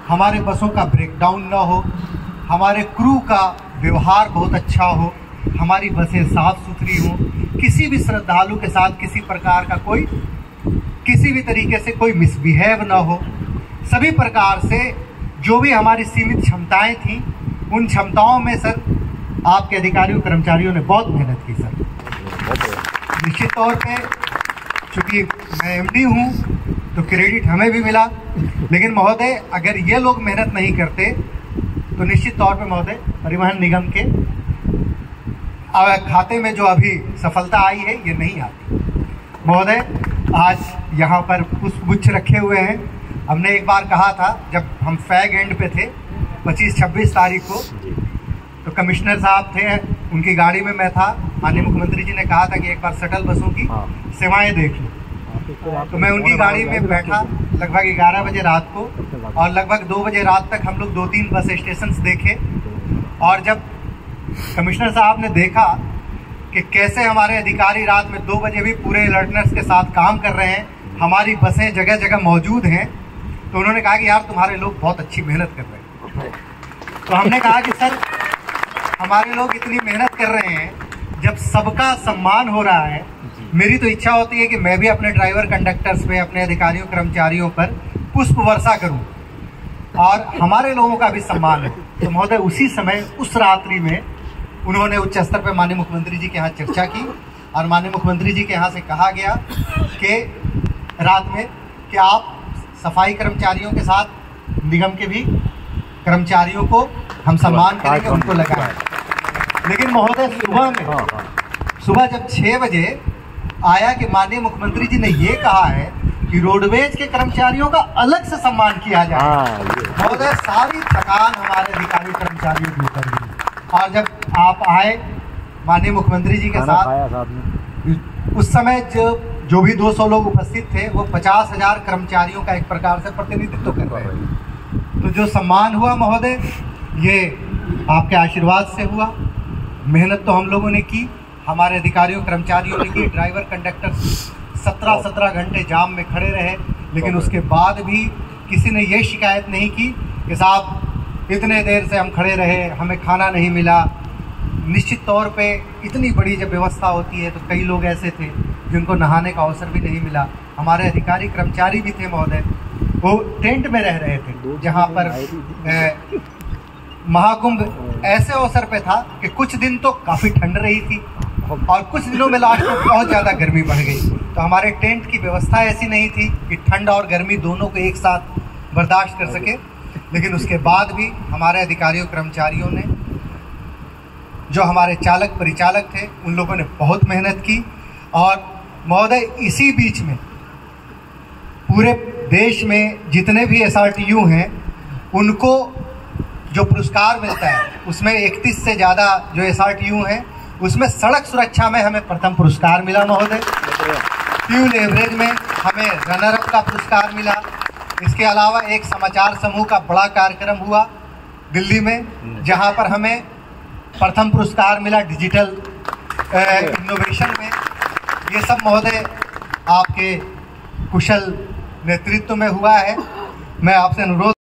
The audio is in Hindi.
हमारे बसों का ब्रेकडाउन ना हो, हमारे क्रू का व्यवहार बहुत अच्छा हो, हमारी बसें साफ सुथरी हों, किसी भी श्रद्धालु के साथ किसी प्रकार का कोई किसी भी तरीके से कोई मिसबिहेव ना हो। सभी प्रकार से जो भी हमारी सीमित क्षमताएं थी, उन क्षमताओं में सर आपके अधिकारियों कर्मचारियों ने बहुत मेहनत की सर। निश्चित तौर पे चूँकि मैं एमडी हूँ तो क्रेडिट हमें भी मिला, लेकिन महोदय अगर ये लोग मेहनत नहीं करते तो निश्चित तौर पे महोदय परिवहन निगम के खाते में जो अभी सफलता आई है ये नहीं आती। महोदय आज यहाँ पर पुष्पगुच्छ रखे हुए हैं। हमने एक बार कहा था जब हम फैग एंड पे थे 25-26 तारीख को, तो कमिश्नर साहब थे, उनकी गाड़ी में मैं था। माननीय मुख्यमंत्री जी ने कहा था कि एक बार शटल बसों की सेवाएं देख लो, तो मैं उनकी गाड़ी में बैठा लगभग 11 बजे रात को, और लगभग 2 बजे रात तक हम लोग 2-3 बस स्टेशन देखे। और जब कमिश्नर साहब ने देखा कि कैसे हमारे अधिकारी रात में 2 बजे भी पूरे अलर्टनेस के साथ काम कर रहे हैं, हमारी बसें जगह जगह मौजूद हैं, तो उन्होंने कहा कि यार तुम्हारे लोग बहुत अच्छी मेहनत कर रहे हैं। तो हमने कहा कि सर हमारे लोग इतनी मेहनत कर रहे हैं, जब सबका सम्मान हो रहा है, मेरी तो इच्छा होती है कि मैं भी अपने ड्राइवर कंडक्टर्स पे, अपने अधिकारियों कर्मचारियों पर पुष्प वर्षा करूं और हमारे लोगों का भी सम्मान हो। तो महोदय उसी समय उस रात्रि में उन्होंने उच्च स्तर पर माननीय मुख्यमंत्री जी के यहाँ चर्चा की, और माननीय मुख्यमंत्री जी के यहाँ से कहा गया कि रात में कि आप सफाई कर्मचारियों के साथ निगम के भी कर्मचारियों को हम सम्मान करेंगे, उनको लगाएं। लेकिन महोदय सुबह जब 6 बजे आया कि माननीय मुख्यमंत्री जी ने ये कहा है कि रोडवेज के कर्मचारियों का अलग से सम्मान किया जाए, महोदय सारी थकान हमारे अधिकारी कर्मचारियों के ऊपर गिरी। और जब आप आए माननीय मुख्यमंत्री जी के साथ, उस समय जो भी 200 लोग उपस्थित थे, वो 50,000 कर्मचारियों का एक प्रकार से प्रतिनिधित्व कर रहे हैं। तो जो सम्मान हुआ महोदय, ये आपके आशीर्वाद से हुआ। मेहनत तो हम लोगों ने की, हमारे अधिकारियों कर्मचारियों ने की। ड्राइवर कंडक्टर 17 घंटे जाम में खड़े रहे, लेकिन उसके बाद भी किसी ने ये शिकायत नहीं की कि साहब इतने देर से हम खड़े रहे, हमें खाना नहीं मिला। निश्चित तौर पे इतनी बड़ी जब व्यवस्था होती है तो कई लोग ऐसे थे जिनको नहाने का अवसर भी नहीं मिला। हमारे अधिकारी कर्मचारी भी थे महोदय, वो टेंट में रह रहे थे, जहाँ पर महाकुंभ ऐसे अवसर पे था कि कुछ दिन तो काफ़ी ठंड रही थी और कुछ दिनों में लास्ट में बहुत ज़्यादा गर्मी बढ़ गई। तो हमारे टेंट की व्यवस्था ऐसी नहीं थी कि ठंड और गर्मी दोनों को एक साथ बर्दाश्त कर सके। लेकिन उसके बाद भी हमारे अधिकारियों कर्मचारियों ने, जो हमारे चालक परिचालक थे, उन लोगों ने बहुत मेहनत की। और महोदय इसी बीच में पूरे देश में जितने भी SRTU हैं, उनको जो पुरस्कार मिलता है, उसमें 31 से ज़्यादा जो SRTU हैं, उसमें सड़क सुरक्षा में हमें प्रथम पुरस्कार मिला महोदय। फ्यूल एवरेज में हमें रनर अप का पुरस्कार मिला। इसके अलावा एक समाचार समूह का बड़ा कार्यक्रम हुआ दिल्ली में, जहां पर हमें प्रथम पुरस्कार मिला डिजिटल इनोवेशन में। ये सब महोदय आपके कुशल नेतृत्व में हुआ है। मैं आपसे अनुरोध